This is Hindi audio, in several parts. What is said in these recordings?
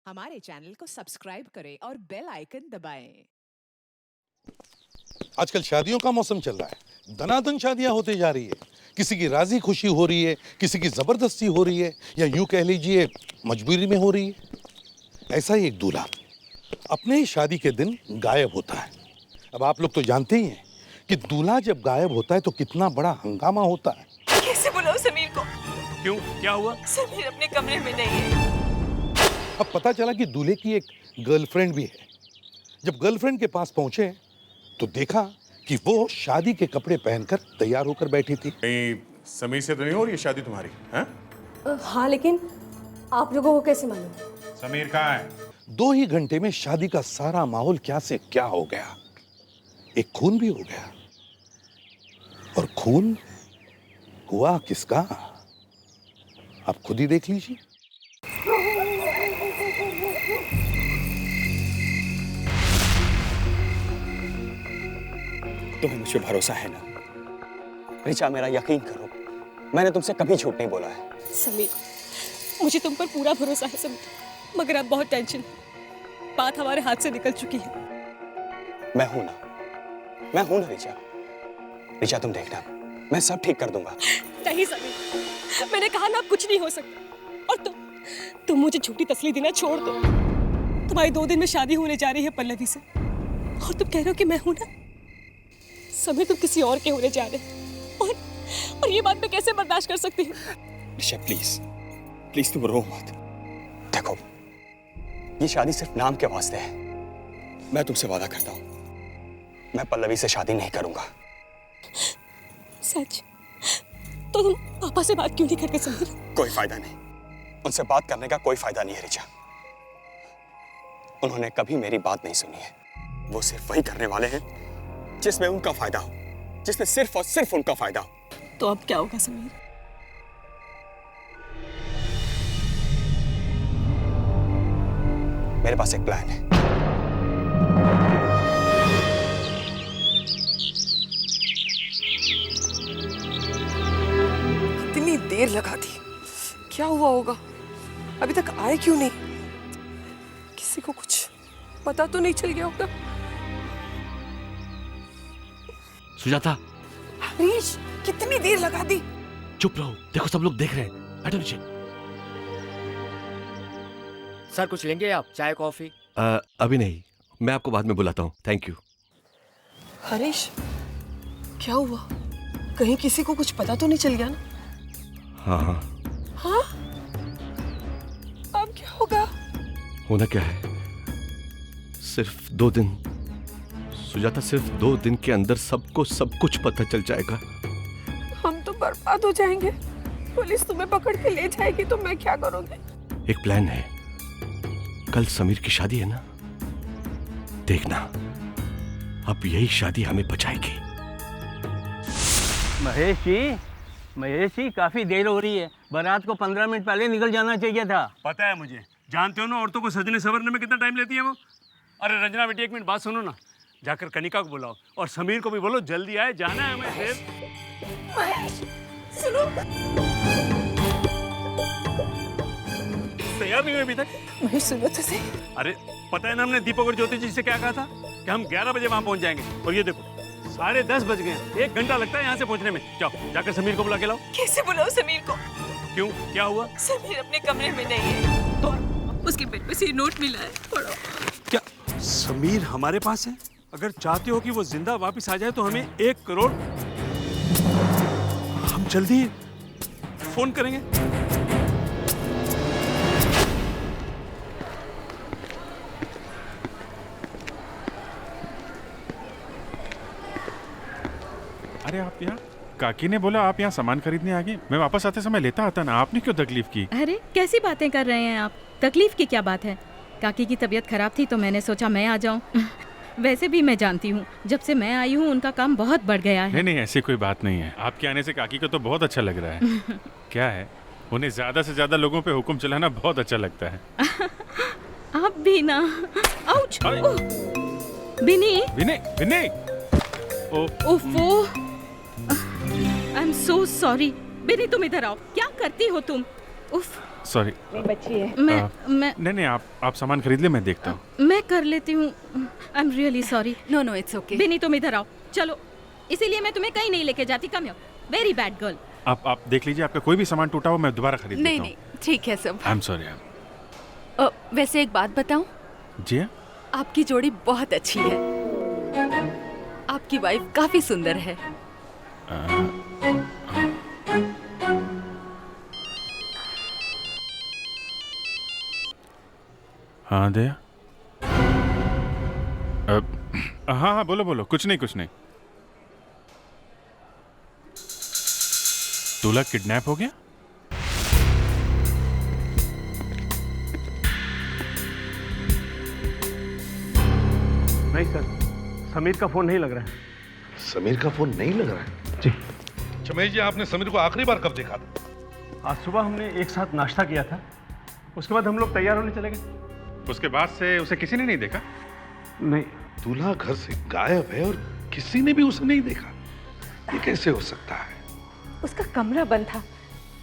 हमारे चैनल को सब्सक्राइब करें और बेल आइकन दबाएं। आजकल शादियों का मौसम चल रहा है, दनादन शादियां होती जा रही है। किसी की राजी खुशी हो रही है, किसी की जबरदस्ती हो रही है, या यूं कह लीजिए मजबूरी में हो रही है। ऐसा ही एक दूल्हा अपने ही शादी के दिन गायब होता है। अब आप लोग तो जानते ही हैं कि दूल्हा जब गायब होता है तो कितना बड़ा हंगामा होता है। कैसे बुलाओ समीर को? क्यों, क्या हुआ? समीर अपने कमरे में नहीं है। अब पता चला कि दूल्हे की एक गर्लफ्रेंड भी है। जब गर्लफ्रेंड के पास पहुंचे तो देखा कि वो शादी के कपड़े पहनकर तैयार होकर बैठी थी। कहीं समीर से तो नहीं हो रही है शादी तुम्हारी? हैं? हाँ, लेकिन आप लोगों को कैसे मालूम? समीर कहाँ है? 2 ही घंटे में शादी का सारा माहौल क्या से क्या हो गया। एक खून भी हो गया। और खून हुआ किसका, आप खुद ही देख लीजिए। तुम्हें मुझ पे भरोसा है ना? रिचा, मेरा यकीन करो, मैंने तुमसे कभी झूठ नहीं बोला है। समीर, मुझे तुम पर पूरा भरोसा है समीर, मगर अब बहुत टेंशन है। बात हमारे हाथ से निकल चुकी है। मैं हूं ना रिचा। रिचा, तुम देखना, मैं सब ठीक कर दूंगा। नहीं समीर, मैंने कहा ना, कुछ नहीं हो सकता। और तुम मुझे झूठी तसल्ली देना छोड़ दो। तुम्हारी 2 दिन में शादी होने जा रही है पल्लवी से, और तुम कह रहे हो कि मैं हूं ना। समीर, तुम किसी और के होने जा रहे हो, और ये बात मैं कैसे बर्दाश्त कर सकती हूँ? रिचा, प्लीज तुम रो मत। देखो, ये शादी सिर्फ नाम के वास्ते है। मैं तुमसे वादा करता हूँ, मैं पल्लवी से शादी नहीं करूंगा। सच? तो तुम पापा से बात क्यों नहीं करते समीर? कोई फायदा नहीं, उनसे बात करने का कोई फायदा नहीं है रिचा। उन्होंने कभी मेरी बात नहीं सुनी है। वो सिर्फ वही करने वाले हैं जिसमें उनका फायदा हो, जिसमें सिर्फ और सिर्फ उनका फायदा हो। तो अब क्या होगा समीर? मेरे पास एक प्लान है। इतनी देर लगा दी, क्या हुआ होगा? अभी तक आए क्यों नहीं? किसी को कुछ पता तो नहीं चल गया होगा? सुजाता, हरीश, कितनी देर लगा दी? चुप रहो, देखो सब लोग देख रहे हैं। बैठो नीचे। सर, कुछ लेंगे आप? चाय, कॉफी? अभी नहीं, मैं आपको बाद में बुलाता हूँ। Thank you. हरीश, क्या हुआ? कहीं किसी को कुछ पता तो नहीं चल गया ना? हाँ, हाँ? अब क्या होगा? होना क्या है, सिर्फ 2 दिन सुजाता, सिर्फ 2 दिन के अंदर सबको सब कुछ पता चल जाएगा। हम तो बर्बाद हो जाएंगे। पुलिस तुम्हें पकड़ के ले जाएगी तो मैं क्या करूंगी? एक प्लान है, कल समीर की शादी है ना, देखना अब यही शादी हमें बचाएगी। महेश जी, काफी देर हो रही है। बारात को 15 मिनट पहले निकल जाना चाहिए था। पता है मुझे, जानते हो ना औरतों को सजने संवरने में कितना टाइम लेती है वो। अरे रंजना बेटी, 1 मिनट बात सुनो ना। जाकर कनिका को बुलाओ और समीर को भी बोलो जल्दी आए, जाना है हमें देर। सुनो, तैयार नहीं हुए अभी तक? महेश सुनो तो सही। अरे पता है ना, हमने दीपक और ज्योति जी से क्या कहा था कि हम 11 बजे वहां पहुंच जाएंगे, और ये देखो 10:30 बज गए हैं। 1 घंटा लगता है यहाँ से पहुंचने में। जाओ, जाकर समीर को बुला के लाओ। कैसे बुलाओ समीर को? क्यों, क्या हुआ? समीर अपने कमरे में नहीं है। तो उसके बेड पे से नोट मिला है, पढ़ो। क्या समीर हमारे पास है? अगर चाहते हो कि वो जिंदा वापस आ जाए तो हमें 1 करोड़, हम जल्दी फोन करेंगे। अरे आप यहाँ? काकी ने बोला आप यहाँ सामान खरीदने आ गए। मैं वापस आते समय लेता आता ना, आपने क्यों तकलीफ की? अरे कैसी बातें कर रहे हैं आप? तकलीफ की क्या बात है? काकी की तबीयत खराब थी तो मैंने सोचा मैं आ जाऊं। वैसे भी मैं जानती हूँ, जब से मैं आई हूँ उनका काम बहुत बढ़ गया है। नहीं, ऐसी कोई बात नहीं है। आपके आने से काकी को तो बहुत अच्छा लग रहा है। क्या है, उन्हें ज्यादा से ज्यादा लोगों पे हुक्म चलाना बहुत अच्छा लगता है। आप भी ना। आउच! बिनी! ओफो! I am so sorry. बिनी, तुम इधर आओ। क्या करती हो तुम? उफ, सॉरी। मेरी बच्ची है। मैं नहीं, आप सामान खरीद ले, मैं देखता हूँ। मैं कर लेती हूँ। I am really sorry. No no it's okay. Bini तुम इधर आओ, चलो। इसीलिए मैं तुम्हें कहीं नहीं लेके जाती। कम वेरी बैड गर्ल। आप देख लीजिए, आपका कोई भी सामान टूटा हो मैं दोबारा खरीद लेता हूँ। नहीं ठीक है सब। I am sorry. वैसे एक बात बताऊं, जी आपकी जोड़ी बहुत अच्छी है। आपकी वाइफ काफी सुंदर है। हाँ दया। हाँ बोलो। कुछ नहीं। दूल्हा किडनैप हो गया? नहीं सर, समीर का फोन नहीं लग रहा है। समीर का फोन नहीं लग रहा है? जी। चमेश जी, आपने समीर को आखिरी बार कब देखा था? आज सुबह हमने एक साथ नाश्ता किया था, उसके बाद हम लोग तैयार होने चले गए। उसके बाद से उसे किसी ने नहीं देखा? नहीं। दूल्हा घर से गायब है और किसी ने भी उसे नहीं देखा, ये कैसे हो सकता है? उसका कमरा बंद था,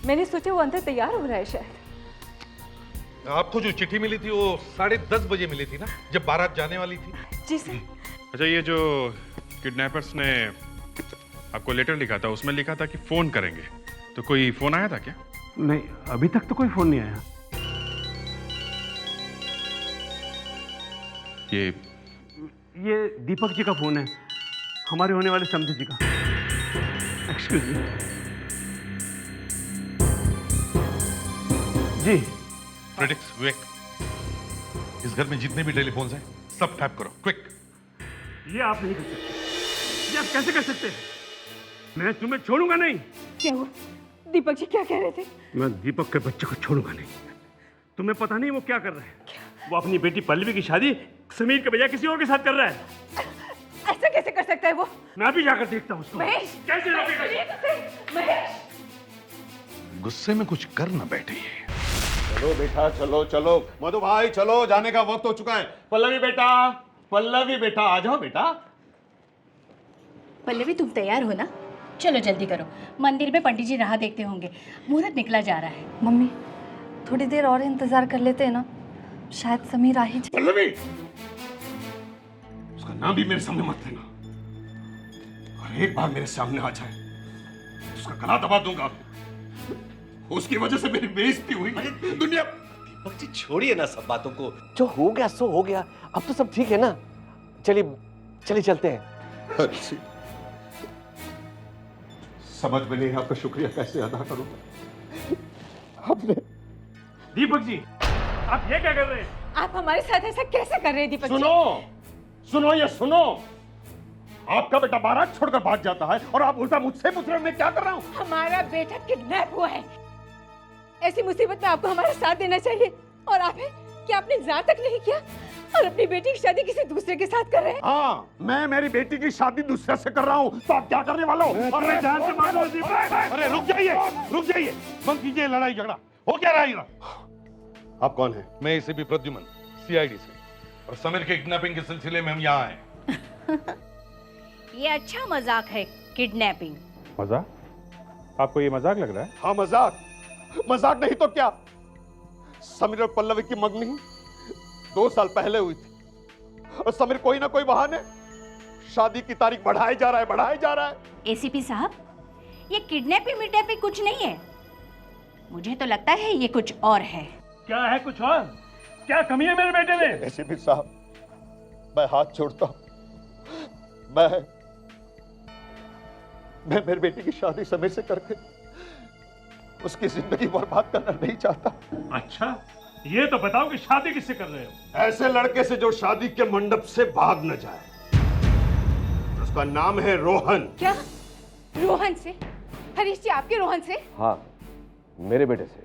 मैंने सोचा वो अंदर तैयार हो रहा है शायद। आपको जो चिट्ठी मिली थी वो 10:30 बजे मिली थी ना, जब बारात जाने वाली थी? जी सर। अच्छा, ये जो किडनैपर्स ने आपको लेटर लिखा था, उसमें लिखा था कि फोन करेंगे, तो कोई फोन आया था क्या? नहीं, अभी तक तो कोई फोन नहीं आया। ये दीपक जी का फोन है, हमारे होने वाले समझे जी का। Excuse me. जी। फ्रेडिक्स, विवेक, इस घर में जितने भी टेलीफोन्स हैं सब टैप करो, क्विक। ये आप नहीं कर सकते। ये आप कैसे कर सकते हैं? मैं तुम्हें छोड़ूंगा नहीं। क्या हुआ? दीपक जी क्या कह रहे थे? मैं दीपक के बच्चे को छोड़ूंगा नहीं। तुम्हें पता नहीं वो क्या कर रहा है? वो अपनी बेटी पल्लवी की शादी समीर के बजाय किसी और के साथ कर रहा है। ऐसा कैसे कर सकता है वो? मैं भी जाकर देखता हूँ उसको। महेश! कैसे महेश! गुस्से में कुछ कर ना बैठे ये। चलो बेटा, चलो मधु भाई, चलो, जाने का वक्त हो चुका है। पल्लवी बेटा आ जाओ बेटा। पल्लवी तुम तैयार हो ना? चलो जल्दी करो, मंदिर में पंडित जी राह देखते होंगे, मुहूर्त निकला जा रहा है। मम्मी, थोड़ी देर और इंतजार कर लेते हैं ना, शायद समीर आ ही जाए। पल्लवी, उसका नाम भी मेरे सामने मत लेना, और एक बार मेरे सामने आ जाए तो उसका गला दबा दूंगा। उसकी वजह से मेरी बेइज्जती हुई दुनिया। दीपक जी छोड़िए ना सब बातों को, जो हो गया सो हो गया, अब तो सब ठीक है ना। चलिए चलते हैं। समझ में नहीं आपका शुक्रिया कैसे अदा करूंगा। आपने दीपक जी, आप ये क्या कर रहे हैं? आप हमारे साथ ऐसा कैसे कर रहे हैं दीपक जी? सुनो, आपका बेटा बारात छोड़कर भाग जाता है और आप उल्टा मुझसे पूछ रहे हैं मैं क्या कर रहा हूं? हमारा बेटा किडनैप हुआ है। ऐसी मुसीबत में आपको हमारा साथ देना चाहिए, और आप है क्या आपने इंतजार तक नहीं किया और अपनी बेटी की शादी किसी दूसरे के साथ कर रहे हैं? हाँ, मैं मेरी बेटी की शादी दूसरे से कर रहा हूँ, तो आप क्या करने वाले हो? अरे जान से मारो। अरे रुक जाइए, बंद कीजिए लड़ाई झगड़ा। हो क्या रहा है? आप कौन हैं? मैं एसीपी प्रद्युमन, सीआईडी से, और समीर के किडनैपिंग के सिलसिले में हम यहाँ आए। ये अच्छा मजाक है, किडनैपिंग। मजाक? आपको ये मजाक लग रहा है? हाँ, मजाक नहीं तो क्या। समीर और पल्लवी की मंगनी 2 साल पहले हुई थी, और समीर कोई ना कोई बहाने शादी की तारीख बढ़ाए जा रहा है। एसीपी साहब, ये किडनैपिंग कुछ नहीं है, मुझे तो लगता है ये कुछ और है। क्या है कुछ और? क्या कमी है मेरे बेटे में? एसीपी साहब, मैं हाथ जोड़ता हूं, मैं मेरी बेटी की शादी समीर से करके उसकी जिंदगी बर्बाद करना नहीं चाहता। अच्छा, ये तो बताओ कि शादी किससे कर रहे हो? ऐसे लड़के से जो शादी के मंडप से भाग न जाए। उसका नाम है रोहन। क्या? रोहन से? हरीश जी, आपके रोहन से? हाँ, मेरे बेटे से।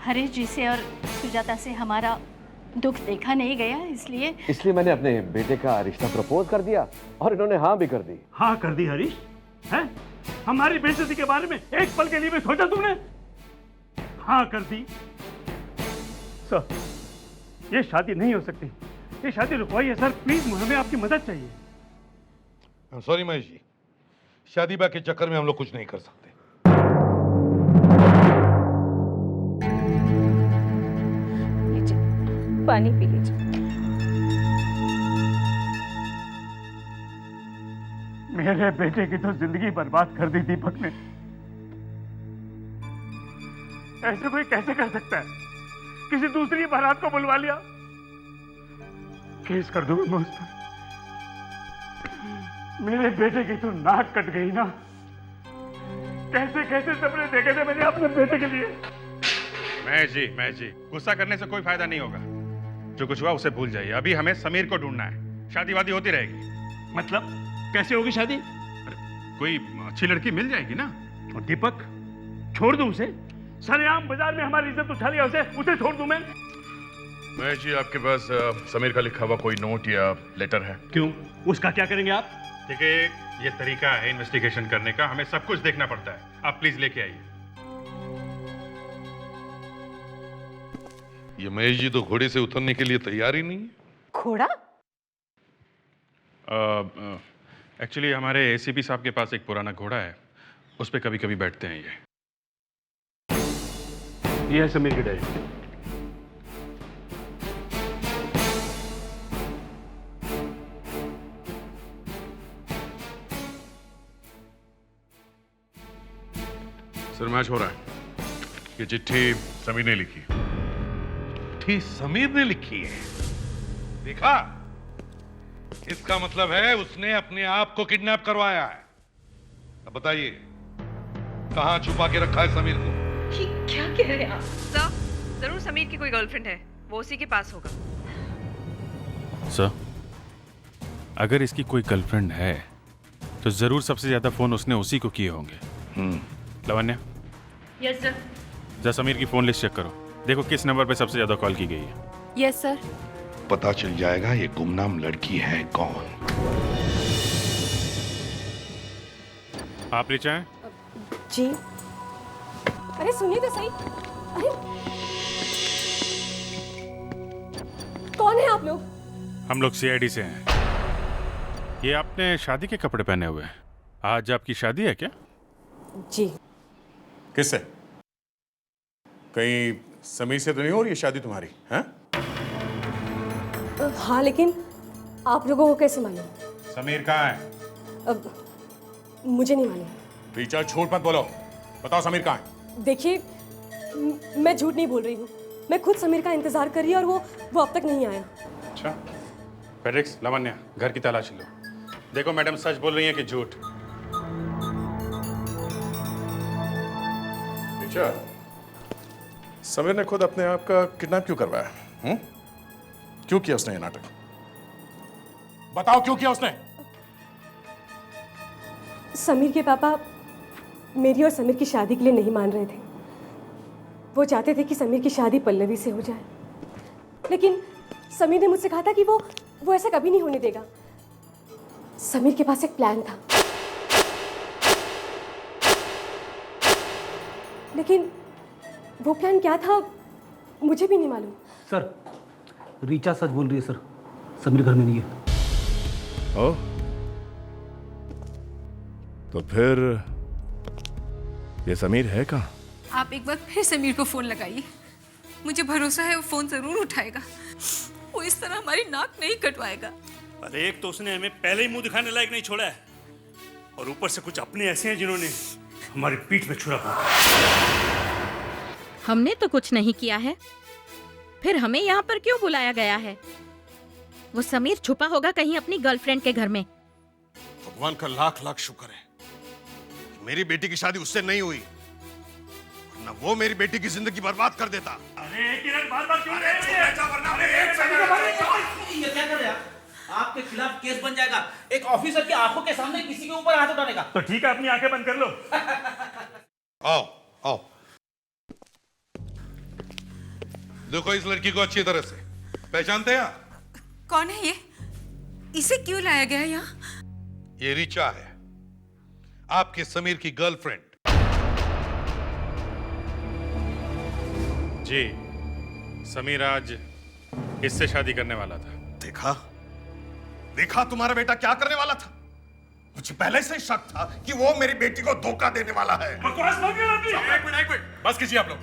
हरीश जी से और सुजाता से हमारा दुख देखा नहीं गया, इसलिए मैंने अपने बेटे का रिश्ता प्रपोज कर दिया और इन्होंने हाँ भी कर दी। हाँ कर दी हरीश? हैं? हमारी बेइज्जती के बारे में एक पल के लिए भी सोचा तुमने? हाँ कर दी। सर, ये शादी नहीं हो सकती, ये शादी रुकवाइए सर, प्लीज, हमें आपकी मदद चाहिए। सॉरी महेश जी, शादी ब्याह के चक्कर में हम लोग कुछ नहीं कर सकते। पानी पी लीजिए। मेरे बेटे की तो जिंदगी बर्बाद कर दी दीपक ने। ऐसे कोई कैसे कर सकता है? किसी दूसरी बारात को बुलवा लिया, केस कर दूंगा मैं उस पर। मेरे बेटे की तो नाक कट गई ना। कैसे कैसे सपने देखे थे मैंने अपने बेटे के लिए। महेश जी, गुस्सा करने से कोई फायदा नहीं होगा। जो कुछ हुआ उसे भूल जाइए। अभी हमें समीर को ढूंढना है। शादी वादी होती रहेगी। मतलब कैसे होगी शादी? कोई अच्छी लड़की मिल जाएगी ना। और दीपक, छोड़ दूं उसे? सरेआम बाजार में हमारी इज्जत उछा लिया उसे छोड़ दूं मैं? महेश जी, आपके पास समीर का लिखा हुआ कोई नोट या लेटर है? क्यों, उसका क्या करेंगे आप? देखिए, ये तरीका है इन्वेस्टिगेशन करने का। हमें सब कुछ देखना पड़ता है। आप प्लीज लेके आइए। ये महेश जी तो घोड़े से उतरने के लिए तैयार ही नहीं है। घोड़ा? एक्चुअली हमारे एसीपी साहब के पास एक पुराना घोड़ा है, उस पे कभी कभी बैठते हैं ये है समीर की डायरी। सर, मैच हो रहा है। ये चिट्ठी समीर ने लिखी। चिट्ठी समीर ने लिखी है? देखा, इसका मतलब है उसने अपने आप को किडनैप करवाया है। अब बताइए, कहां छुपा के रखा है समीर को? क्या कह रहे हैं आप? सर, जरूर समीर की कोई गर्लफ्रेंड है, वो उसी के पास होगा। सर, अगर इसकी कोई गर्लफ्रेंड है तो जरूर सबसे ज्यादा फोन उसने उसी को किए होंगे। Lavanya, yes sir. जरा समीर की फोन लिस्ट चेक करो। देखो किस नंबर पे सबसे ज्यादा कॉल की गई है। Yes sir. पता चल जाएगा ये गुमनाम लड़की है कौन। आप ले चाहें? जी। अरे सुनिए तो सही। अरे कौन है आप लोग? हम लोग सीआईडी से हैं। ये आपने शादी के कपड़े पहने हुए हैं। आज आपकी शादी है क्या? जी। किससे? कहीं समीर से तो नहीं हो रही है शादी तुम्हारी? हैं? हाँ, लेकिन आप लोगों को कैसे मालूम? समीर कहाँ है? अब मुझे नहीं मालूम। रिचा, झूठ मत बोलो। बताओ समीर कहाँ है? देखिए, मैं झूठ नहीं बोल रही हूँ। मैं खुद समीर का इंतजार कर रही हूँ और वो अब तक नहीं आया। अच्छा, फेडेक्स, लावण्या, घर की तलाशी लो। देखो मैडम सच बोल रही हैं कि झूठ? रिचा, समीर ने खुद अपने आप का किडनैप क्यों करवाया? क्यों किया उसने ये नाटक? बताओ क्यों किया उसने? समीर के पापा मेरी और समीर की शादी के लिए नहीं मान रहे थे। वो चाहते थे कि समीर की शादी पल्लवी से हो जाए, लेकिन समीर ने मुझसे कहा था कि वो ऐसा कभी नहीं होने देगा। समीर के पास एक प्लान था, लेकिन वो प्लान क्या था मुझे भी नहीं मालूम। सर, रीचा सच बोल रही है सर। समीर घर में नहीं है। ओह, तो फिर ये समीर है कहाँ? आप एक बार फिर समीर को फोन लगाइए। मुझे भरोसा है वो फोन जरूर उठाएगा। वो इस तरह हमारी नाक नहीं कटवाएगा। अरे एक तो उसने हमें पहले ही मुंह दिखाने लायक नहीं छोड़ा है, और ऊपर से कुछ अपने ऐसे हैं जिन्होंने हमारी पीठ में छुरा मारा। हमने तो कुछ नहीं किया है, फिर हमें यहाँ पर क्यों बुलाया गया है? वो समीर छुपा होगा कहीं अपनी गर्लफ्रेंड के घर में। भगवान का लाख लाख शुक्र है मेरी बेटी की शादी उससे नहीं हुई, वरना वो मेरी बेटी की जिंदगी बर्बाद कर देता। अरे किरण, बार-बार क्यों ये क्या कर रहे हैं? आपके खिलाफ केस बन जाएगा। एक ऑफिसर की आंखों के सामने किसी के ऊपर हाथ उठाने का। तो ठीक है, अपनी आंखें बंद कर लो। आओ आओ, देखो इस लड़की को अच्छी तरह से पहचानते हैं आप? कौन है ये? इसे क्यों लाया गया यहाँ? ये रीचा है, आपके समीर की गर्लफ्रेंड। जी, समीर आज इससे शादी करने वाला था। देखा देखा तुम्हारा बेटा क्या करने वाला था। मुझे पहले से शक था कि वो मेरी बेटी को धोखा देने वाला है। बकवास मत करो अपनी। एक मिनट, बस कीजिए आप लोग।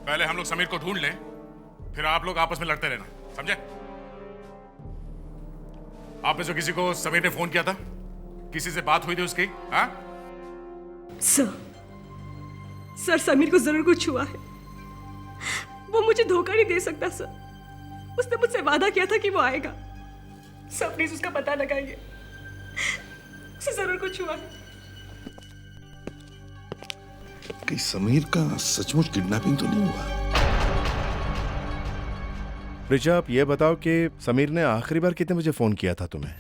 पहले हम लोग समीर को ढूंढ लें, फिर आप लोग आपस में लड़ते रहना, समझे? आप में से किसी को समीर ने फोन किया था? किसी से बात हुई थी उसकी? हाँ? सर समीर को जरूर कुछ हुआ है। वो मुझे धोखा नहीं दे सकता सर। उसने मुझसे वादा किया था कि वो आएगा। सर प्लीज उसका पता लगाइए, उसे जरूर कुछ हुआ है। कहीं समीर का सचमुच किडनैपिंग तो नहीं हुआ? रिचा, आप ये बताओ कि समीर ने आखिरी बार कितने बजे फोन किया था तुम्हें?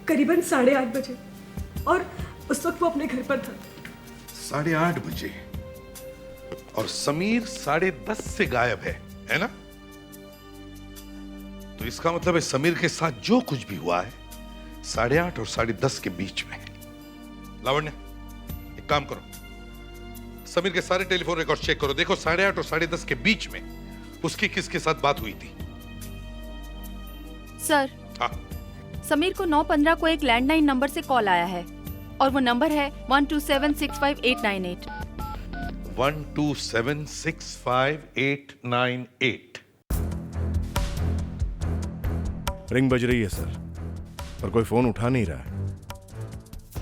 करीबन 8:30 बजे, और उस वक्त वो अपने घर पर था। 8:30 बजे? और समीर 10:30 से गायब है ना? तो इसका मतलब है समीर के साथ जो कुछ भी हुआ है 8:30 और 10:30 के बीच में। लावण्य, एक काम करो, समीर के सारे टेलीफोन रिकॉर्ड चेक करो, देखो 8:30 और 10:30 के बीच में उसकी किसके साथ बात हुई थी। सर, हाँ। समीर को 9:15 को एक लैंडलाइन नंबर से कॉल आया है और वो नंबर है 1276589 1276589। रिंग बज रही है सर, पर कोई फोन उठा नहीं रहा है।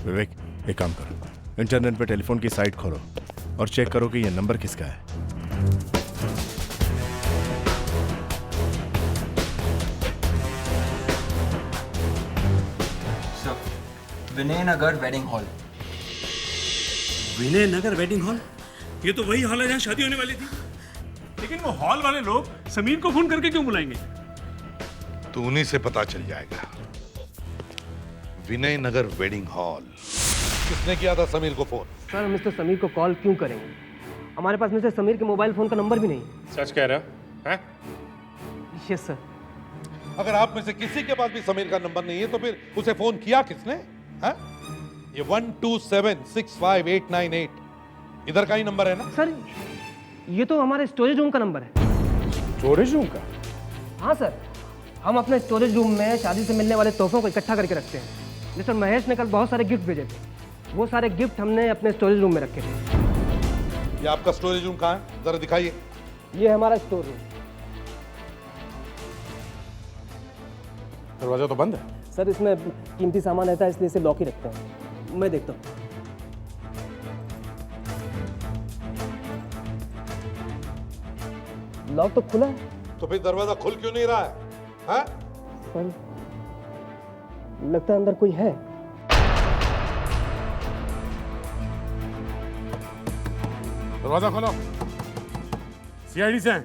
विवेक, एक काम करो, इंटरनेट पे टेलीफोन की साइट खोलो और चेक करो कि ये नंबर किसका है। विनय नगर वेडिंग हॉल। विनय नगर वेडिंग हॉल? ये तो वही हॉल है जहाँ शादी होने वाली थी। लेकिन वो हॉल वाले लोग समीर को फोन करके क्यों बुलाएंगे? तो उन्हीं से पता चल जाएगा। विनय नगर वेडिंग हॉल किसने किया था समीर को फोन? सर, मिस्टर समीर को कॉल क्यों करेंगे? हमारे पास मिस्टर समीर के मोबाइल फोन का नंबर भी नहीं। सच कह रहे हो? हैं? Yes sir. अगर आप में से किसी के पास भी समीर का नंबर नहीं है तो फिर उसे फोन किया किसने? हाँ? ये 1276589 इधर का ही नंबर है ना? सर, ये तो हमारे स्टोरेज रूम का नंबर है। स्टोरेज रूम का? हाँ सर, हम अपने स्टोरेज रूम में शादी से मिलने वाले तोहफों को इकट्ठा करके रखते हैं। मिस्टर महेश ने कल बहुत सारे गिफ्ट भेजे थे, वो सारे गिफ्ट हमने अपने स्टोरेज रूम में रखे थे। ये आपका स्टोरेज रूम कहाँ है? जरा दिखाइए। ये हमारा स्टोर रूम। दरवाजा तो बंद है सर, इसमें कीमती सामान रहता है इसलिए इसे लॉक ही रखते हैं। मैं देखता हूँ। लॉक तो खुला है। तो फिर दरवाजा खुल क्यों नहीं रहा है? हाँ? सर, लगता है अंदर कोई है। दरवाजा खोलो। सीआईडी से हैं।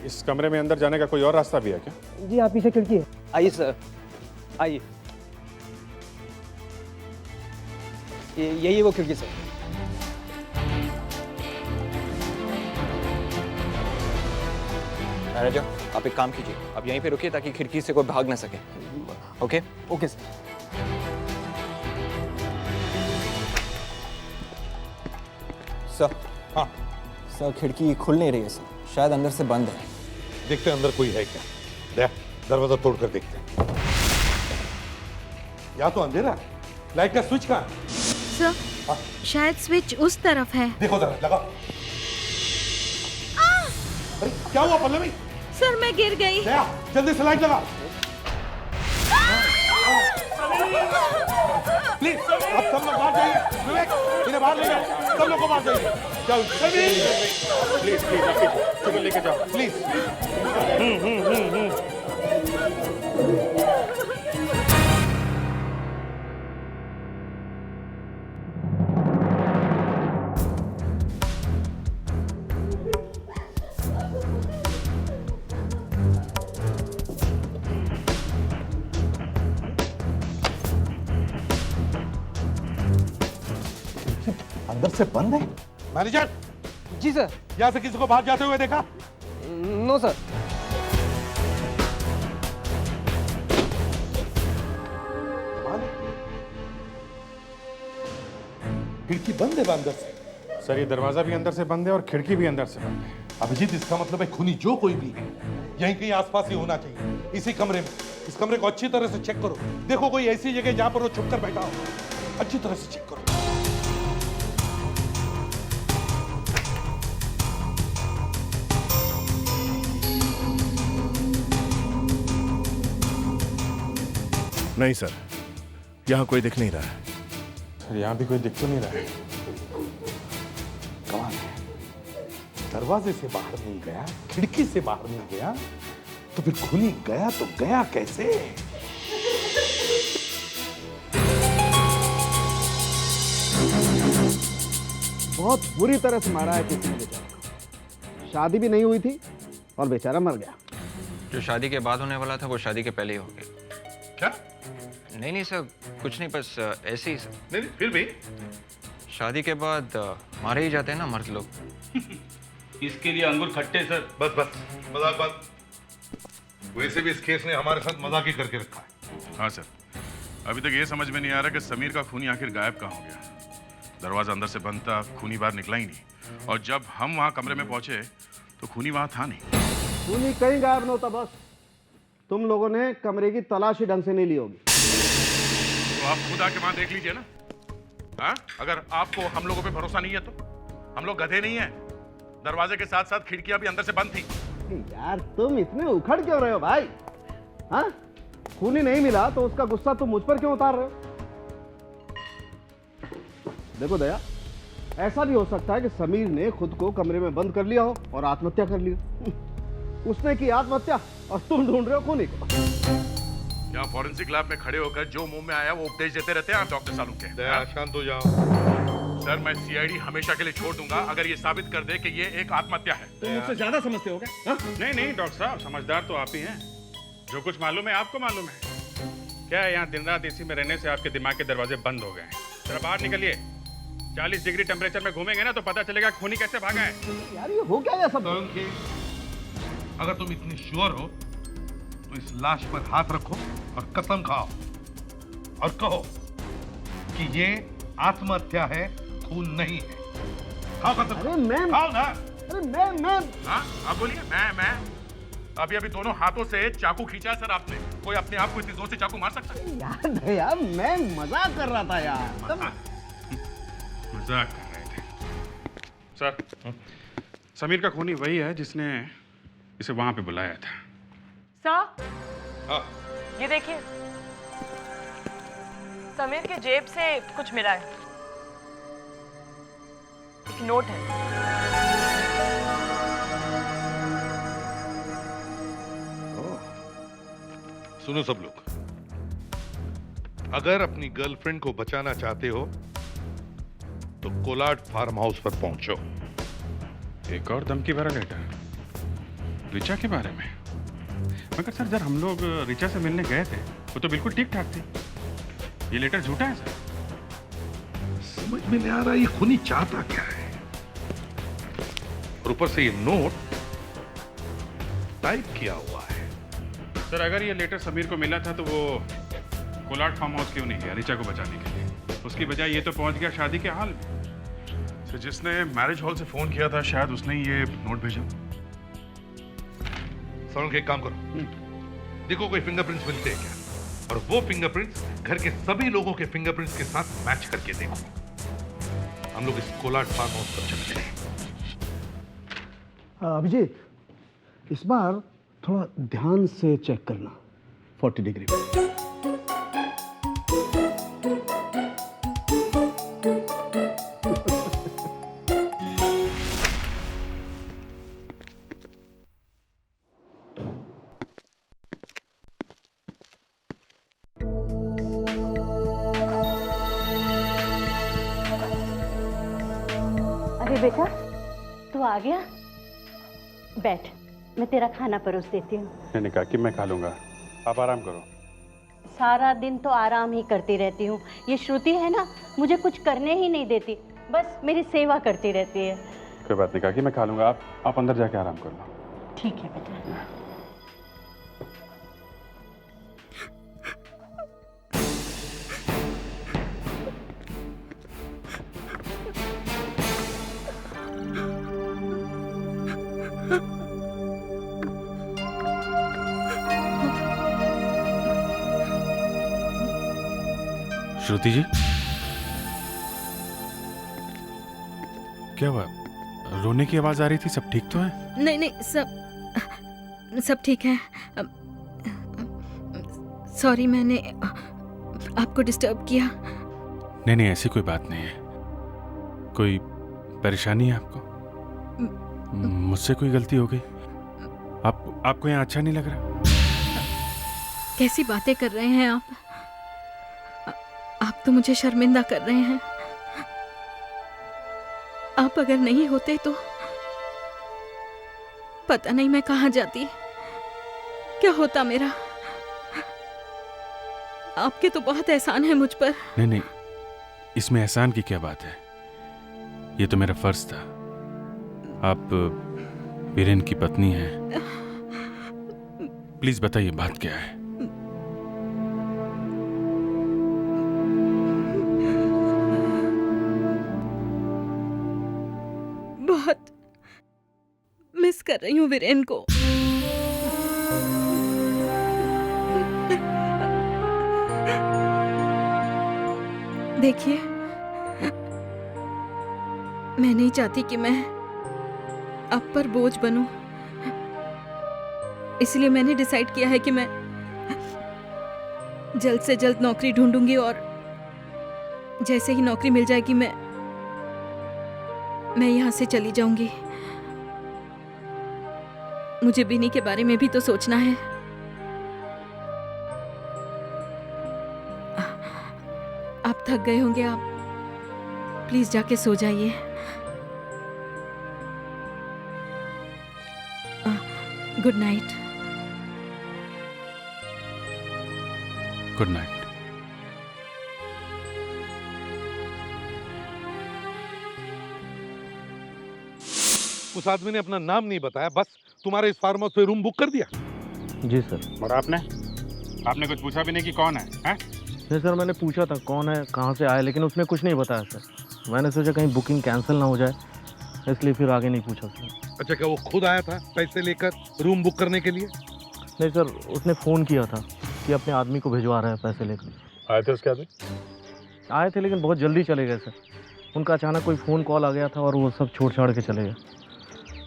इस कमरे में अंदर जाने का कोई और रास्ता भी है क्या? जी, आप पीछे खिड़की है। आइए सर, आइए। यही है वो खिड़की सर। मैनेजर, आप एक काम कीजिए, आप यहीं पे रुकिए ताकि खिड़की से कोई भाग ना सके। ओके? Okay sir. सर, हाँ सर, खिड़की खुल नहीं रही है सर, शायद अंदर से बंद है। देखते हैं अंदर कोई है क्या। दरवाजा तोड़कर देखते हैं। या तो अंधेरा है। लाइट का स्विच कहाँ है? सर, शायद स्विच उस तरफ है। देखो जरा, लगाओ। अरे क्या हुआ पल्लवी? सर, मैं गिर गई। जल्दी से लाइट लगा। प्लीज, आप सब लोग बाहर जाइए। विवेक, इन्हें बाहर ले जाओ। सब लोग को बाहर जाइए। जाओ। प्लीज प्लीज, आप तुम्हें लेके जाओ प्लीज। अंदर से बंद है। मैनेजर। जी सर। यहाँ से किसी को बाहर जाते हुए देखा? No sir. खिड़की बंद है अंदर से। सर, ये दरवाजा भी अंदर से बंद है और खिड़की भी अंदर से बंद है। अभिजीत, इसका मतलब है खूनी जो कोई भी है यहीं कहीं आसपास ही होना चाहिए, इसी कमरे में। इस कमरे को अच्छी तरह से चेक करो। देखो कोई ऐसी जगह जहां पर वो छुपकर बैठा हो। अच्छी तरह से चेक करो। नहीं सर, यहाँ कोई दिख नहीं रहा है। सर यहाँ भी कोई दिख तो नहीं रहा है। कमाल है, दरवाजे से बाहर नहीं गया, खिड़की से बाहर नहीं गया, तो फिर खूनी गया तो गया कैसे? बहुत बुरी तरह से मारा है किसी ने बेचारा को। शादी भी नहीं हुई थी और बेचारा मर गया। जो शादी के बाद होने वाला था वो शादी के पहले ही हो गया। क्या? नहीं सर, कुछ नहीं, बस ऐसे ही सर। नहीं फिर भी शादी के बाद मारे ही जाते हैं ना मर्द लोग। इसके लिए अंगूर खट्टे सर। बस मजाक बंद। वैसे भी इस केस ने हमारे साथ मजाक ही करके रखा है। हाँ सर, अभी तक ये समझ में नहीं आ रहा कि समीर का खूनी आखिर गायब कहाँ हो गया। दरवाजा अंदर से बंद था, खूनी बाहर निकला ही नहीं, और जब हम वहाँ कमरे में पहुंचे तो खूनी वहाँ था नहीं। खूनी कहीं गायब न होता बस। तुम लोगों ने कमरे की तलाशी ढंग से नहीं ली होगी। तो आप खुद आके वहाँ देख लीजिए ना। हाँ, अगर आपको हम लोगों पे भरोसा नहीं है तो हम लोग गधे नहीं है। दरवाजे के साथ साथ खिड़कियां भी अंदर से बंद थी। यार तुम इतने उखड़ क्यों रहे हो भाई? हाँ, खूनी नहीं मिला तो उसका गुस्सा तुम मुझ पर क्यों उतार रहे हो? देखो दया, ऐसा भी हो सकता है कि समीर ने खुद को कमरे में बंद कर लिया हो और आत्महत्या कर ली हो। उसने की आत्महत्या और तुम ढूंढ रहे हो खूनी को। यहाँ फॉरेंसिक लैब में खड़े होकर जो मुंह में आया वो उपदेश देते रहते हैं आप डॉक्टर सालू के। दया, शांत हो जाओ। सर, मैं सीआईडी हमेशा के लिए छोड़ दूंगा अगर ये साबित कर दे कि ये एक आत्महत्या है। तुम मुझसे ज्यादा समझते हो क्या? नहीं डॉक्टर साहब, समझदार तो आप ही हैं। जो कुछ मालूम है आपको मालूम है। क्या है, यहाँ दिन रात इसी में रहने से आपके दिमाग के दरवाजे बंद हो गए हैं। जरा बाहर निकलिए। 40 डिग्री टेम्परेचर में घूमेंगे ना तो पता चलेगा खूनी कैसे भागा है। यार ये हो क्या सब? अगर तुम इतनी श्योर हो तो इस लाश पर हाथ रखो और कसम खाओ और कहो कि ये आत्महत्या है, खून नहीं है। खाओ कसम। अरे मैं खाओ ना। अरे मैं हाँ, आप बोलिए। मैं अभी दोनों हाथों से चाकू खींचा है सर आपने। कोई अपने आप को इतनी जोर से चाकू मार सकता है? यार दया, मैं मजाक कर रहा था यार। मजाक कर रहे थे सर। समीर का खूनी वही है जिसने इसे वहां पे बुलाया था। सर, हाँ। ये देखिए, समीर के जेब से कुछ मिला है। एक नोट है। सुनो सब लोग, अगर अपनी गर्लफ्रेंड को बचाना चाहते हो तो कोलाड फार्म हाउस पर पहुंचो। एक और धमकी भरा लेटर रिचा के बारे में। मगर सर, जब हम लोग रिचा से मिलने गए थे वो तो बिल्कुल ठीक ठाक थी। ये लेटर झूठा है सर। समझ में नहीं आ रहा ये खूनी चाहता क्या है। और ऊपर से ये नोट टाइप किया हुआ है। सर, अगर ये लेटर समीर को मिला था तो वो कोलाड फार्म हाउस क्यों नहीं गया रिचा को बचाने के लिए? उसकी बजाय ये तो पहुंच गया शादी के हाल में। तो जिसने मैरिज हॉल से फोन किया था शायद उसने ही ये नोट भेजा। सरों के एक काम करो, देखो कोई फिंगरप्रिंट्स मिलते हैं क्या, और वो फिंगरप्रिंट्स घर के सभी लोगों के फिंगरप्रिंट्स के साथ मैच करके देखो। हम लोग इस कोलाड फार्म हाउस पर चलते हैं। अभिजीत, इस बार थोड़ा ध्यान से चेक करना 40 डिग्री पे। अरे बेटा, तू आ गया? बैठ, मैं तेरा खाना परोस देती हूँ। मैंने कहा कि मैं खा लूंगा, आप आराम करो। सारा दिन तो आराम ही करती रहती हूँ। ये श्रुति है ना, मुझे कुछ करने ही नहीं देती, बस मेरी सेवा करती रहती है। कोई बात नहीं, कहा कि मैं खा लूंगा। आप अंदर जाके आराम कर लो। ठीक है बेटा। श्रुति जी, क्या हुआ? रोने की आवाज आ रही थी, सब ठीक तो है? नहीं, सब ठीक है। सॉरी, मैंने आपको डिस्टर्ब किया। नहीं नहीं, ऐसी कोई बात नहीं है। कोई परेशानी है आपको? मुझसे कोई गलती हो गई? आपको यहाँ अच्छा नहीं लग रहा? कैसी बातें कर रहे हैं आप? आप तो मुझे शर्मिंदा कर रहे हैं। आप अगर नहीं होते तो पता नहीं मैं कहाँ जाती, क्या होता मेरा। आपके तो बहुत एहसान है मुझ पर। नहीं नहीं, इसमें एहसान की क्या बात है? ये तो मेरा फर्ज था। आप वीरेन की पत्नी हैं। प्लीज बताइए बात क्या है? बहुत मिस कर रही हूँ वीरेन को। देखिए, मैं नहीं चाहती कि मैं आप पर बोझ बनूं, इसलिए मैंने डिसाइड किया है कि मैं जल्द से जल्द नौकरी ढूंढूंगी और जैसे ही नौकरी मिल जाएगी मैं यहाँ से चली जाऊंगी। मुझे बिनी के बारे में भी तो सोचना है। आप थक गए होंगे, आप प्लीज जाके सो जाइए। Good night. Good night. उस आदमी ने अपना नाम नहीं बताया, बस तुम्हारे इस फार्म हाउस पे रूम बुक कर दिया। जी सर। और आपने कुछ पूछा भी नहीं कि कौन है? नहीं सर, मैंने पूछा था कौन है, कहाँ से आया, लेकिन उसने कुछ नहीं बताया सर। मैंने सोचा कहीं बुकिंग कैंसिल ना हो जाए, इसलिए फिर आगे नहीं पूछा सर। अच्छा, क्या वो खुद आया था पैसे लेकर रूम बुक करने के लिए? नहीं सर, उसने फ़ोन किया था कि अपने आदमी को भिजवा रहा है पैसे लेकर। आए थे उसके आदमी? आए थे, लेकिन बहुत जल्दी चले गए सर। उनका अचानक कोई फ़ोन कॉल आ गया था और वो सब छोड़ छाड़ के चले गए,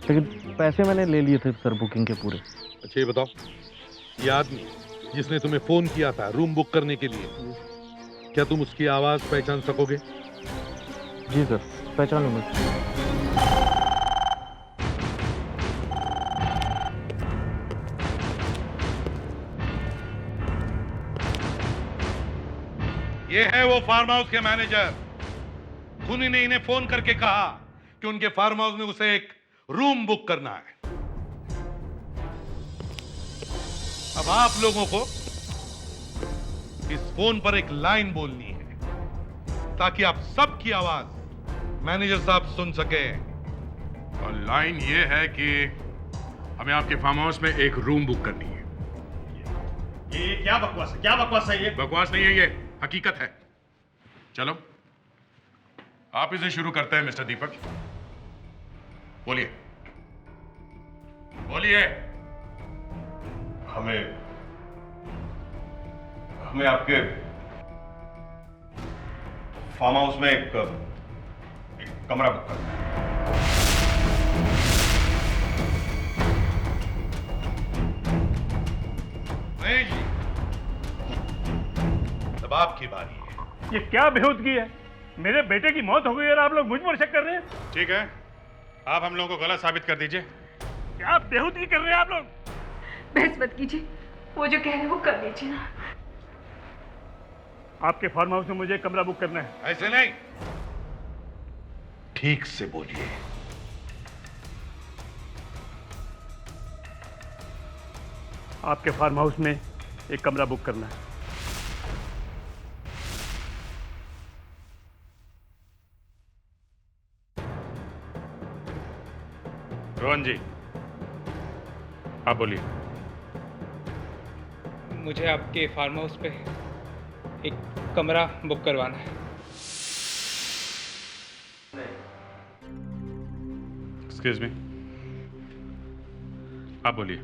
लेकिन पैसे मैंने ले लिए थे सर बुकिंग के पूरे। अच्छा, ये बताओ, ये आदमी जिसने तुम्हें फ़ोन किया था रूम बुक करने के लिए, क्या तुम उसकी आवाज़ पहचान सकोगे? जी सर, पहचानूंगा। ये है वो फार्म हाउस के मैनेजर। खुनी ने इन्हें फोन करके कहा कि उनके फार्म हाउस में उसे एक रूम बुक करना है। अब आप लोगों को इस फोन पर एक लाइन बोलनी है ताकि आप सबकी आवाज मैनेजर साहब सुन सके। और लाइन ये है कि हमें आपके फार्म हाउस में एक रूम बुक करनी है। ये क्या बकवास है? क्या बकवास है ये? बकवास नहीं है, ये हकीकत है। चलो आप इसे शुरू करते हैं मिस्टर दीपक। बोलिए बोलिए। हमें आपके फार्म हाउस में एक कमरा बुक करना है। महेश जी, अब आपकी बारी है। ये क्या बेहूदगी है? मेरे बेटे की मौत हो गई और आप लोग मुझ पर शक कर रहे हैं? ठीक है, आप हम लोगों को गलत साबित कर दीजिए। क्या बेहूदगी कर रहे हैं आप लोग? बहस मत कीजिए, वो जो कह रहे हैं वो कर लीजिए ना। आपके फार्म हाउस में मुझे कमरा बुक करना है। ऐसे नहीं, ठीक से बोलिए। आपके फार्म हाउस में एक कमरा बुक करना है। रोहन जी, आप बोलिए। मुझे आपके फार्म हाउस पे एक कमरा बुक करवाना है। एक्सक्यूज मी, आप बोलिए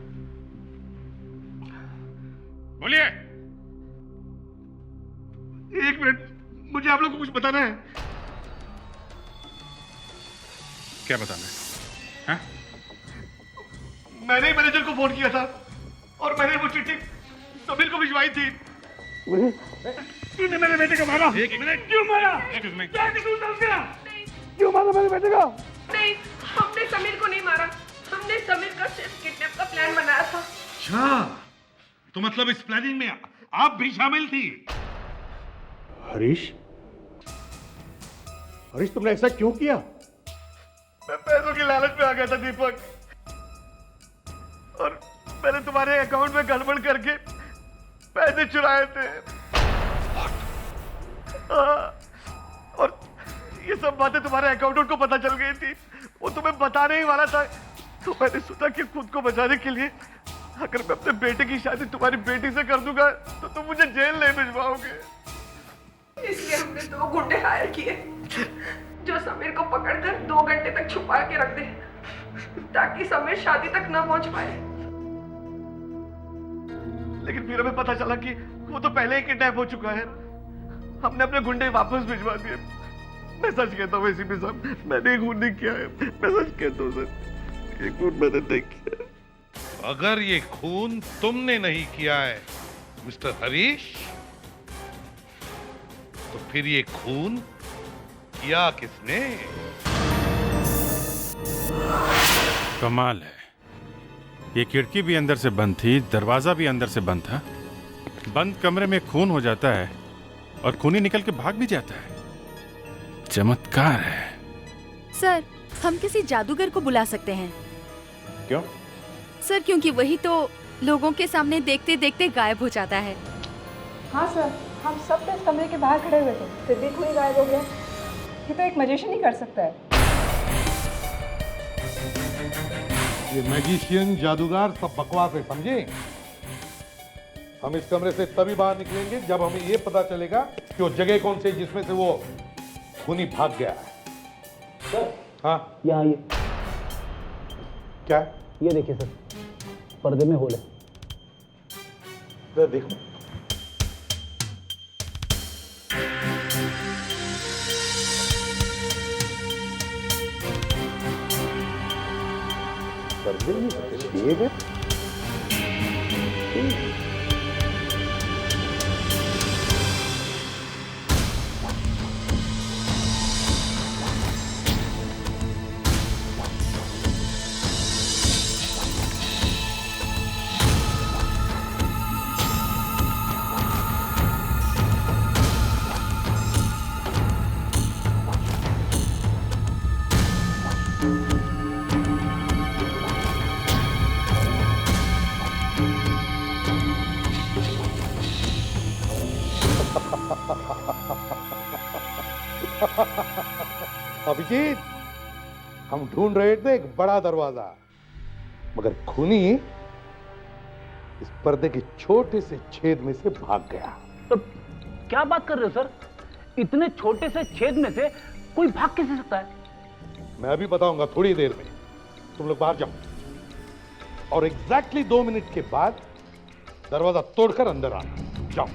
बोलिए। एक मिनट, मुझे आप लोगों को कुछ बताना है। क्या बताना है? हाँ? मैंने ही मैनेजर को फोन किया था और मैंने वो चिट्ठी समीर को भिजवाई थी। तूने मेरे बेटे को मारा। एक मिनट, क्यों मारा? क्या कसूर था उसका? क्यों मारा मेरे बेटे को? नहीं, हमने समीर को नहीं मारा। हमने समीर का सिर्फ किडनैप का प्लान बनाया था। अच्छा, तो मतलब इस प्लानिंग में आप भी शामिल थी? हरीश, हरीश तुमने ऐसा क्यों किया? मैं पैसों की लालच में आ गया था दीपक, और मैंने तुम्हारे अकाउंट में गड़बड़ करके पैसे चुराए थे। और ये सब बातें तुम्हारे अकाउंटेंट को पता चल गई थी। वो तुम्हें बताने ही वाला था, तो मैंने सोचा कि खुद को बचाने के लिए अगर मैं अपने बेटे की शादी तुम्हारी बेटी से कर दूंगा तो तुम मुझे जेल नहीं भिजवाओगे। इसलिए हमने 2 गुंडे हायर किए जो समीर को पकड़कर 2 घंटे तक छुपा के रख दे, ताकि समीर शादी तक न पहुंच पाए। लेकिन फिर हमें पता चला कि वो तो पहले ही किडनैप हो चुका है। हमने अपने गुंडे वापस भिजवा दिए। मैं सच कहता हूँ एसीपी साहब, मैंने खून नहीं किया है। मैं सच कहता हूँ सर, ये खून मैंने नहीं किया। अगर ये खून तुमने नहीं किया है मिस्टर हरीश, तो फिर ये खून किया किसने? कमाल है, ये खिड़की भी अंदर से बंद थी, दरवाजा भी अंदर से बंद था। बंद कमरे में खून हो जाता है और खूनी निकल के भाग भी जाता है। चमत्कार है। सर, हम किसी जादूगर को बुला सकते हैं। क्यों? सर, क्योंकि वही तो लोगों के सामने देखते देखते गायब हो जाता है। हाँ सर, हम सब तो इस कमरे के बाहर खड़े हुए थे, फिर भी कोई गायब हो गया। ये तो एक मैजिशियन ही कर सकता है। ये मैजिशियन, जादूगर सब बकवास है, समझे? हम इस कमरे से तभी बाहर निकलेंगे जब हमें ये पता चलेगा कि वो जगह कौन सी है जिसमें से वो खूनी भाग गया है। सर, हाँ, यहाँ ये क्या? ये देखिए सर, पर्दे में होल है। जरा देखो। पर्दे में छेद है? अभिजीत, हम ढूंढ रहे थे एक बड़ा दरवाजा, मगर खूनी इस पर्दे के छोटे से छेद में से भाग गया। तो क्या बात कर रहे हो सर? इतने छोटे से छेद में से कोई भाग कैसे सकता है? मैं अभी बताऊंगा थोड़ी देर में। तुम लोग बाहर जाओ और एग्जैक्टली 2 मिनट के बाद दरवाजा तोड़कर अंदर आना। जाओ।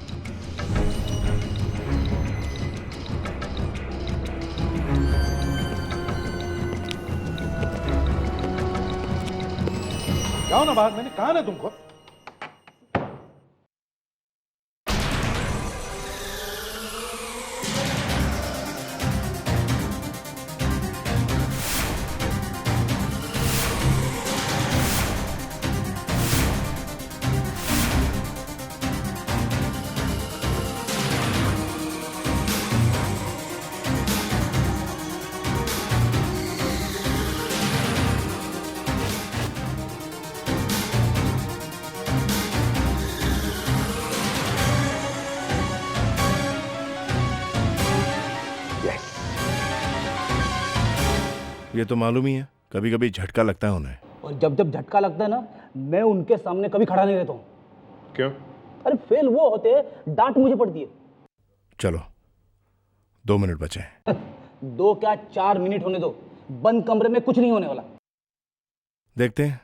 जाओ ना बाहर, मैंने कहा ना तुमको। ये तो मालूम ही है, कभी कभी झटका लगता है उन्हें। और जब जब झटका लगता है ना, मैं उनके सामने कभी खड़ा नहीं रहता हूँ। क्यों? अरे फेल वो होते हैं, डांट मुझे पड़ती है। चलो 2 मिनट बचे हैं। 2 क्या 4 मिनट होने दो, बंद कमरे में कुछ नहीं होने वाला। देखते हैं।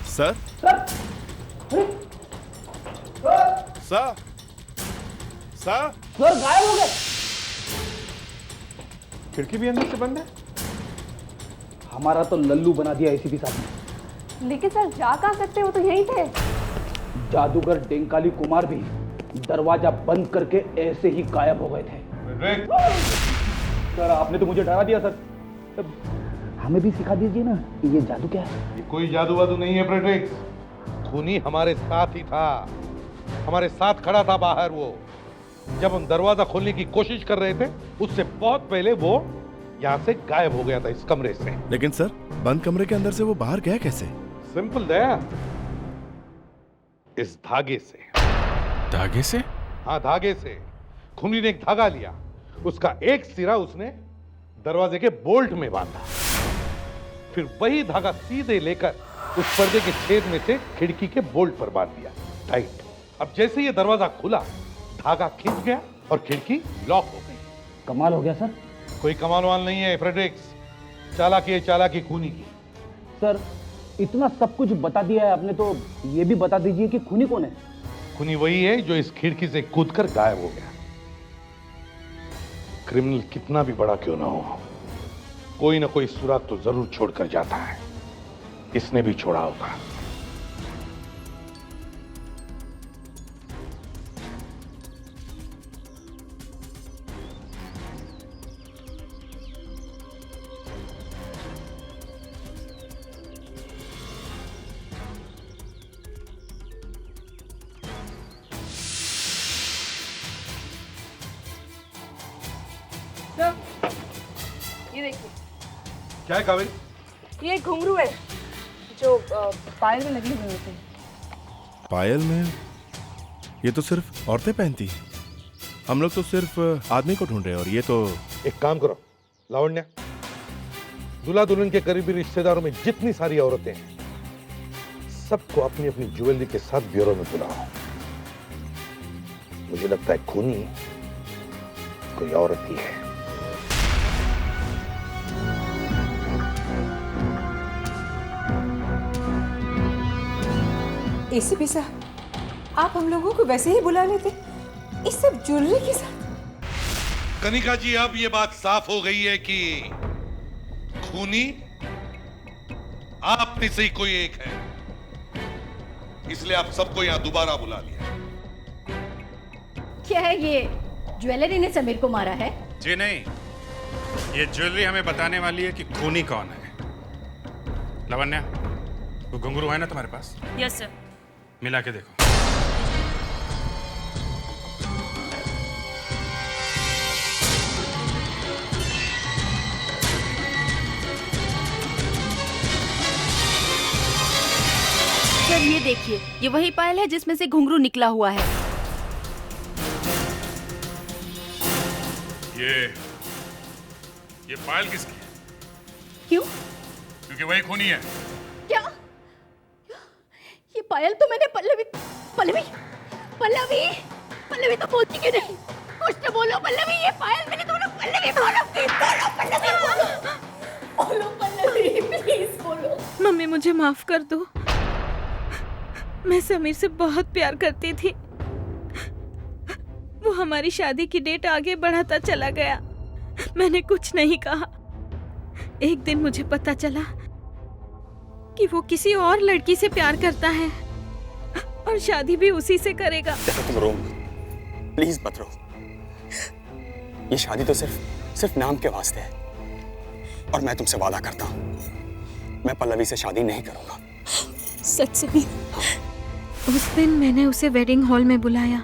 सर, सर, सर, सर गायब हो गए। खिड़की भी अंदर से बंद है। हमारा तो लल्लू बना दिया एसीपी साहब ने। लेकिन सर जा कहाँ सकते, वो तो यहीं थे। जादूगर डेंकाली कुमार भी दरवाजा बंद करके ऐसे ही गायब हो गए थे। सर आपने तो मुझे डरा दिया सर। हमें भी सिखा दीजिए ना कि ये जादू क्या है। ये कोई जादू वादू नहीं है फ्रेडरिक्स। खूनी हमारे साथ ही था, हमारे साथ खड़ा था बाहर। वो जब हम दरवाजा खोलने की कोशिश कर रहे थे उससे बहुत पहले वो यहाँ से गायब हो गया था इस कमरे से। लेकिन सर बंद कमरे के अंदर से वो बाहर गया कैसे? सिंपल दया, इस धागे से। धागे से? हाँ धागे से। खूनी ने एक धागा लिया, उसका एक सिरा उसने दरवाजे के बोल्ट में बांधा, फिर वही धागा सीधे लेकर उस पर्दे के छेद में से खिड़की के बोल्ट पर बांध दिया टाइट। अब जैसे ये दरवाजा खुला, धागा खिंच गया और खिड़की लॉक हो गई। कमाल हो गया सर। कोई कमाल वाल नहीं है फ्रेडरिक्स, चालाकी है चालाकी खूनी की। सर इतना सब कुछ बता दिया है आपने, तो ये भी बता दीजिए कि खूनी कौन है। खूनी वही है जो इस खिड़की से कूदकर गायब हो गया। क्रिमिनल कितना भी बड़ा क्यों ना हो, कोई ना कोई सुराग तो जरूर छोड़कर जाता है। इसने भी छोड़ा होगा। ये देखिए, क्या है कावेरी? ये एक घुंघरू है जो पायल में लगे हुए होते हैं। पायल में? ये तो सिर्फ औरतें पहनती हैं। हम लोग तो सिर्फ आदमी को ढूंढ रहे हैं। और ये तो एक काम करो लावण्या, दूल्हा दुल्हन के करीबी रिश्तेदारों में जितनी सारी औरतें हैं सबको अपनी अपनी ज्वेलरी के साथ ब्यूरो में बुलाओ। मुझे लगता है खूनी कोई औरत ही है। एसीपी साहब, आप हम लोगों को वैसे ही बुला लेते, इस सब ज्वेलरी के साथ। कनिका जी, अब ये बात साफ हो गई है कि खूनी आप में से ही कोई एक है, इसलिए आप सबको यहां दोबारा बुला लिया। क्या है ये ज्वेलरी ने समीर को मारा है? जी नहीं, ये ज्वेलरी हमें बताने वाली है कि खूनी कौन है। लावण्या, वो घुंघरू है ना तुम्हारे पास? Yes sir. मिला के देखो। सर ये देखिए, ये वही पायल है जिसमें से घुंघरू निकला हुआ है। ये पायल किसकी है? क्यों? क्योंकि वही खूनी है। क्या? ये पायल तो मैंने पल्लवी पल्लवी पल्लवी पल्लवी तो बोलती क्यों नहीं? कुछ तो बोलो पल्लवी, ये पायल मैंने बोलो पल्लवी, बोलो पल्लवी, बोलो पल्लवी, प्लीज बोलो। मम्मी मुझे माफ कर दो। मैं समीर से बहुत प्यार करती थी। वो हमारी शादी की डेट आगे बढ़ाता चला गया। मैंने कुछ नहीं कहा। एक दिन मुझे पता चला कि वो किसी और लड़की से प्यार करता है और शादी भी उसी से करेगा। तुम रो प्लीज मत रो। ये शादी तो सिर्फ नाम के वास्ते है। और मैं तुमसे वादा करता हूं, मैं पल्लवी से शादी नहीं करूंगा। सच समीर, उस दिन मैंने उसे वेडिंग हॉल में बुलाया।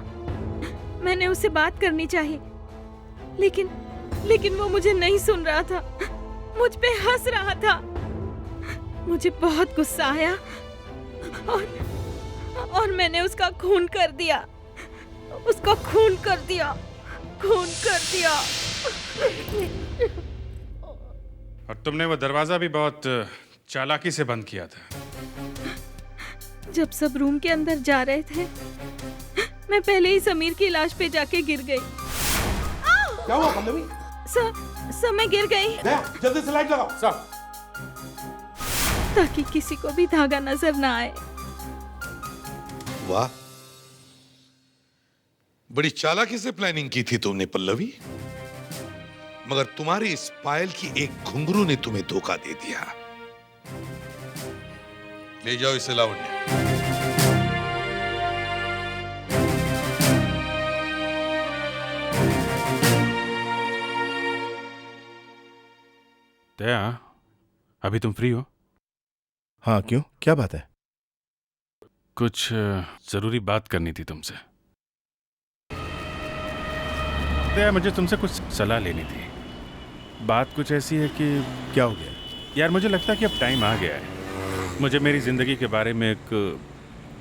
मैंने उससे बात करनी चाहिए, लेकिन वो मुझे नहीं सुन रहा था, मुझ पे हंस रहा था। मुझे बहुत गुस्सा आया और मैंने उसका खून कर दिया। उसका खून कर दिया। और तुमने वो दरवाजा भी बहुत चालाकी से बंद किया था। जब सब रूम के अंदर जा रहे थे, मैं पहले ही समीर की लाश पे जाके गिर गई। क्या हुआ पल्लवी? सर मैं गिर गई। जल्दी से लाइट लगाओ सर, ताकि किसी को भी धागा नजर ना आए। वाह, बड़ी चालाकी से प्लानिंग की थी तुमने पल्लवी। मगर तुम्हारी इस पायल की एक घुंघरू ने तुम्हें धोखा दे दिया। ले जाओ इसे लावण्य। दया, अभी तुम फ्री हो? हाँ, क्यों? क्या बात है? कुछ जरूरी बात करनी थी तुमसे। दया, मुझे तुमसे कुछ सलाह लेनी थी। बात कुछ ऐसी है कि क्या हो गया? यार, मुझे लगता है कि अब टाइम आ गया है। मुझे मेरी जिंदगी के बारे में एक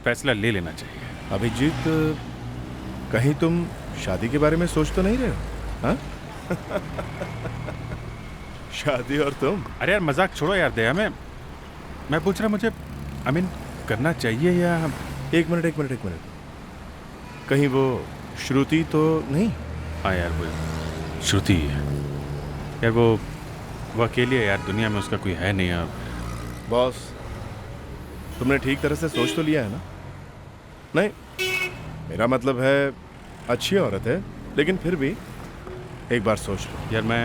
फैसला ले लेना चाहिए। अभिजीत, कहीं तुम शादी के बारे में सोच तो नहीं रहे हो? हाँ? शादी और तुम? अरे यार, मजाक छोड़ो यार दया। मैं पूछ रहा, मुझे करना चाहिए या... एक मिनट। कहीं वो श्रुति तो नहीं? हाँ यार, वो श्रुति है यार। वो अकेली है यार, दुनिया में उसका कोई है नहीं यार। बॉस, तुमने ठीक तरह से सोच तो लिया है ना? नहीं, मेरा मतलब है अच्छी औरत है, लेकिन फिर भी एक बार सोच लो। यार मैं...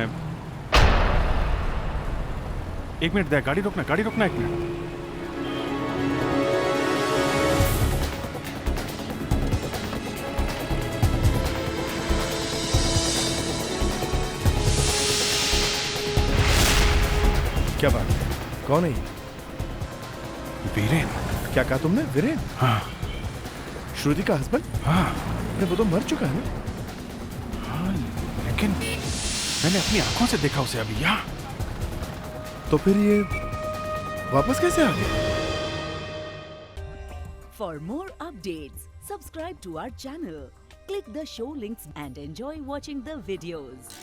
एक मिनट दया, गाड़ी रोकना एक मिनट। क्या बात है? कौन है ये? वीरेन। क्या कहा तुमने? वीरेन? हाँ। श्रुति का हस्बैंड? हाँ। अरे वो तो मर चुका है ना? हाँ, लेकिन मैंने अपनी आंखों से देखा उसे अभी यहाँ। तो फिर ये वापस कैसे आ गया? For more updates, subscribe to our channel, click the show links and enjoy watching the videos.